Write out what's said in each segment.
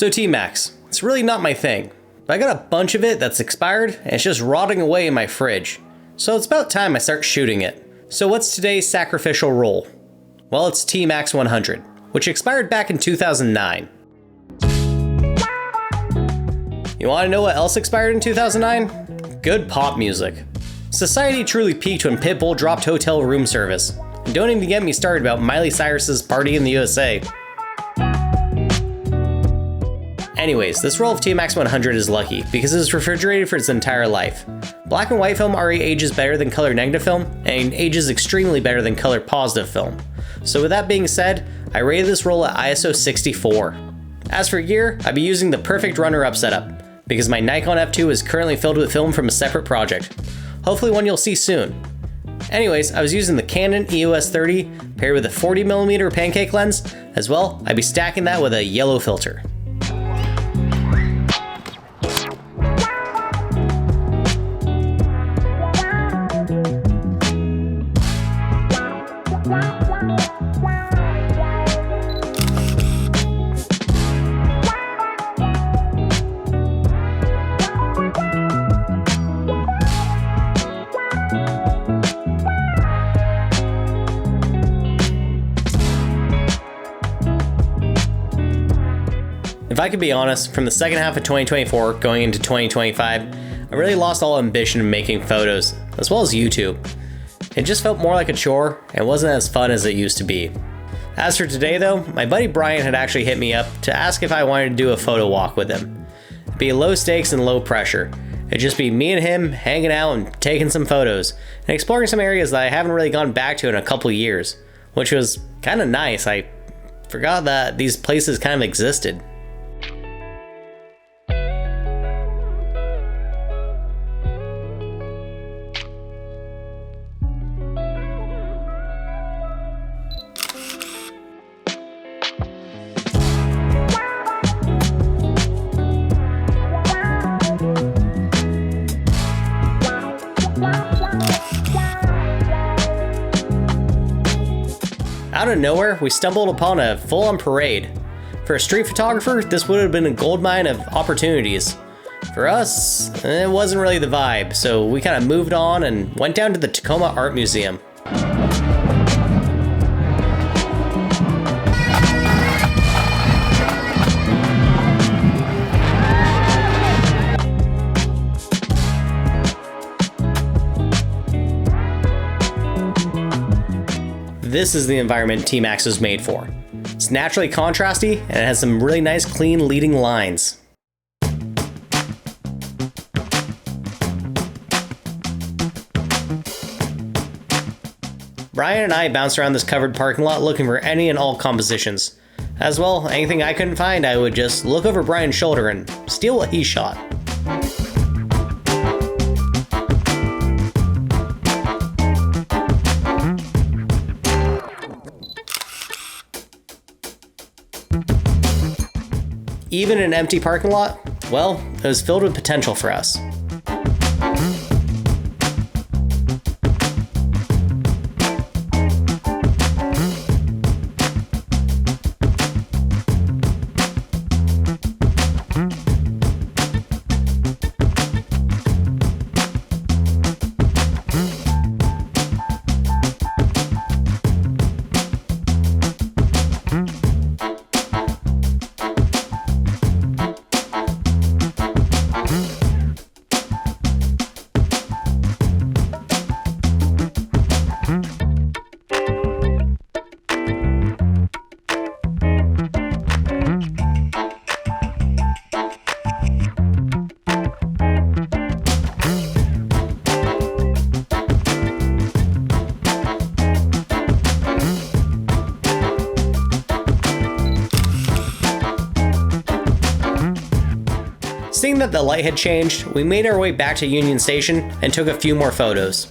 So TMax, it's really not my thing, but I got a bunch of it that's expired and it's just rotting away in my fridge. So it's about time I start shooting it. So what's today's sacrificial roll? Well, it's TMax 100, which expired back in 2009. You want to know what else expired in 2009? Good pop music. Society truly peaked when Pitbull dropped hotel room service. And don't even get me started about Miley Cyrus's Party in the USA. Anyways, this roll of TMax 100 is lucky because it is refrigerated for its entire life. Black and white film already ages better than color negative film, and ages extremely better than color positive film. So with that being said, I rated this roll at ISO 64. As for gear, I'd be using the perfect runner-up setup, because my Nikon F2 is currently filled with film from a separate project. Hopefully one you'll see soon. Anyways, I was using the Canon EOS 30 paired with a 40mm pancake lens. As well, I'd be stacking that with a yellow filter. If I could be honest, from the second half of 2024 going into 2025, I really lost all ambition in making photos, as well as YouTube. It just felt more like a chore and wasn't as fun as it used to be. As for today though, my buddy Brian had actually hit me up to ask if I wanted to do a photo walk with him. It'd be low stakes and low pressure. It'd just be me and him hanging out and taking some photos, and exploring some areas that I haven't really gone back to in a couple years, which was kind of nice. I forgot that these places kind of existed. Out of nowhere, we stumbled upon a full-on parade. For a street photographer, this would have been a goldmine of opportunities. For us, it wasn't really the vibe, so we kind of moved on and went down to the Tacoma Art Museum. This is the environment TMax was made for. It's naturally contrasty and it has some really nice clean leading lines. Brian and I bounced around this covered parking lot looking for any and all compositions. As well, anything I couldn't find, I would just look over Brian's shoulder and steal what he shot. Even an empty parking lot, well, it was filled with potential for us. Seeing that the light had changed, we made our way back to Union Station and took a few more photos.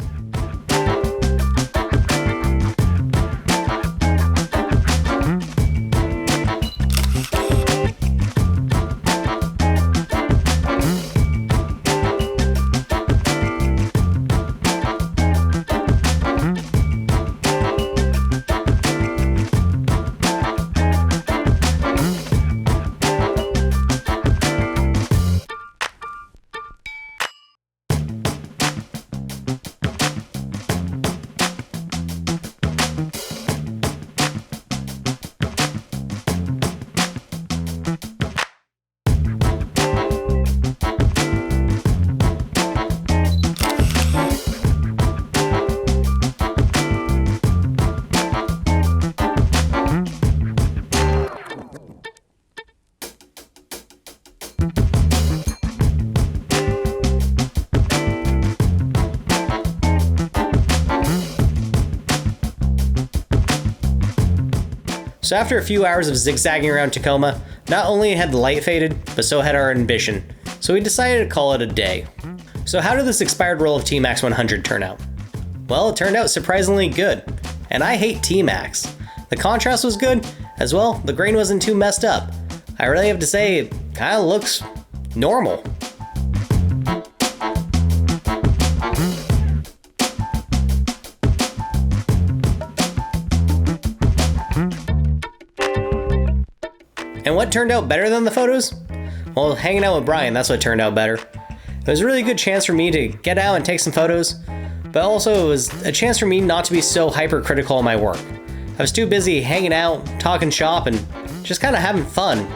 So after a few hours of zigzagging around Tacoma, not only had the light faded, but so had our ambition. So we decided to call it a day. So how did this expired roll of TMax 100 turn out? Well, it turned out surprisingly good. And I hate TMax. The contrast was good, as well, the grain wasn't too messed up. I really have to say, it kinda looks normal. And what turned out better than the photos? Well, hanging out with Brian, that's what turned out better. It was a really good chance for me to get out and take some photos, but also it was a chance for me not to be so hypercritical of my work. I was too busy hanging out, talking shop, and just kind of having fun.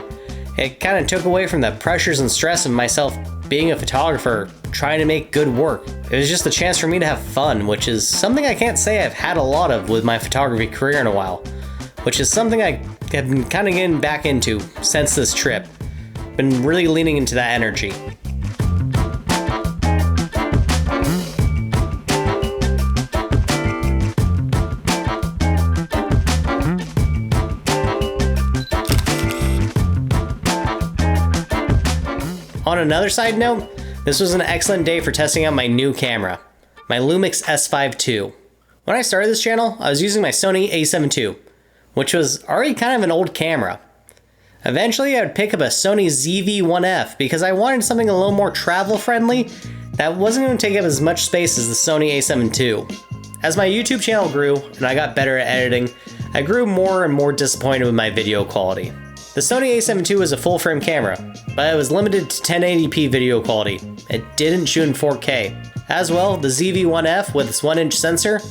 It kind of took away from the pressures and stress of myself being a photographer, trying to make good work. It was just a chance for me to have fun, which is something I can't say I've had a lot of with my photography career in a while, which is something I have been kind of getting back into since this trip. Been really leaning into that energy. On another side note, this was an excellent day for testing out my new camera, my Lumix S5 II. When I started this channel, I was using my Sony a7 II, which was already kind of an old camera. Eventually, I would pick up a Sony ZV-1F because I wanted something a little more travel friendly that wasn't going to take up as much space as the Sony a7 II. As my YouTube channel grew and I got better at editing, I grew more and more disappointed with my video quality. The Sony a7 II was a full frame camera, but it was limited to 1080p video quality. It didn't shoot in 4K. As well, the ZV-1F with its 1-inch sensor,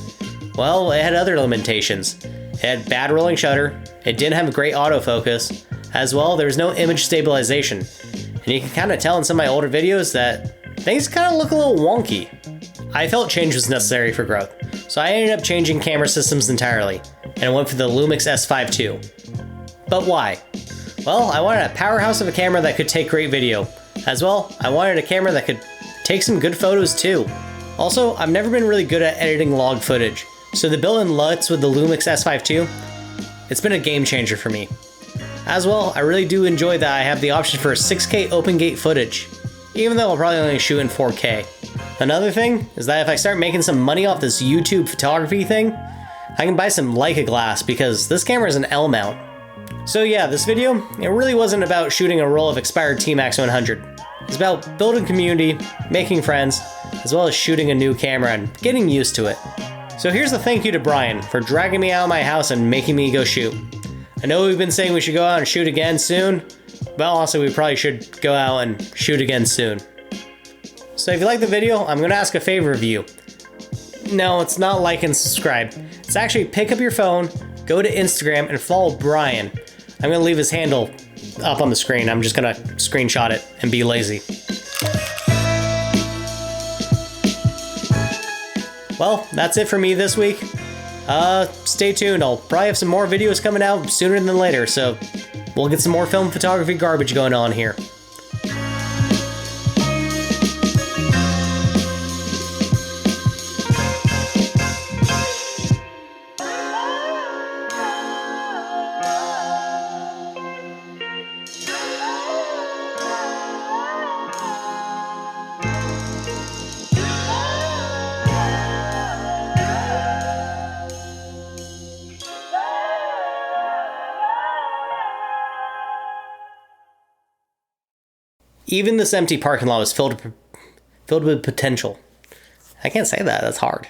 well, it had other limitations. It had bad rolling shutter, it didn't have great autofocus, as well there was no image stabilization. And you can kind of tell in some of my older videos that things kind of look a little wonky. I felt change was necessary for growth, so I ended up changing camera systems entirely, and I went for the Lumix S5 II. But why? Well, I wanted a powerhouse of a camera that could take great video. As well, I wanted a camera that could take some good photos too. Also, I've never been really good at editing log footage, so the built-in LUTs with the Lumix S5 II, it's been a game changer for me. As well, I really do enjoy that I have the option for 6K open gate footage, even though I'll probably only shoot in 4K. Another thing is that if I start making some money off this YouTube photography thing, I can buy some Leica glass because this camera is an L mount. So yeah, this video, it really wasn't about shooting a roll of expired TMax 100. It's about building community, making friends, as well as shooting a new camera and getting used to it. So here's a thank you to Brian for dragging me out of my house and making me go shoot. I know we've been saying we should go out and shoot again soon, but also we probably should go out and shoot again soon. So if you like the video, I'm gonna ask a favor of you. No, it's not like and subscribe. It's actually pick up your phone, go to Instagram and follow Brian. I'm gonna leave his handle up on the screen. I'm just gonna screenshot it and be lazy. Well, that's it for me this week. Stay tuned. I'll probably have some more videos coming out sooner than later, so we'll get some more film photography garbage going on here. Even this empty parking lot was filled with potential. I can't say that, that's hard.